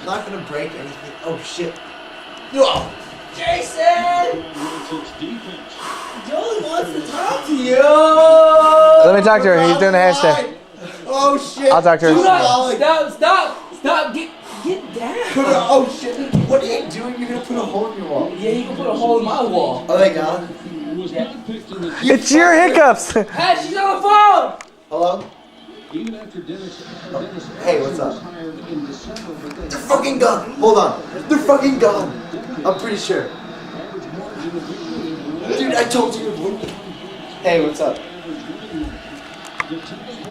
not gonna break anything. Oh shit. Oh. Jason! Joey wants to talk to you! Let me talk to her. He's doing the handstand. Oh shit. I'll talk to her. Stop! Get down! Oh shit. What are you doing? You're gonna put a hole in your wall. Yeah, you can put a hole in my wall. Oh my god. It's your hiccups. Hey, she's on the phone! Hello? Hey, what's up? They're fucking gone. Hold on. They're fucking gone. I'm pretty sure. Dude, I told you. Hey, what's up?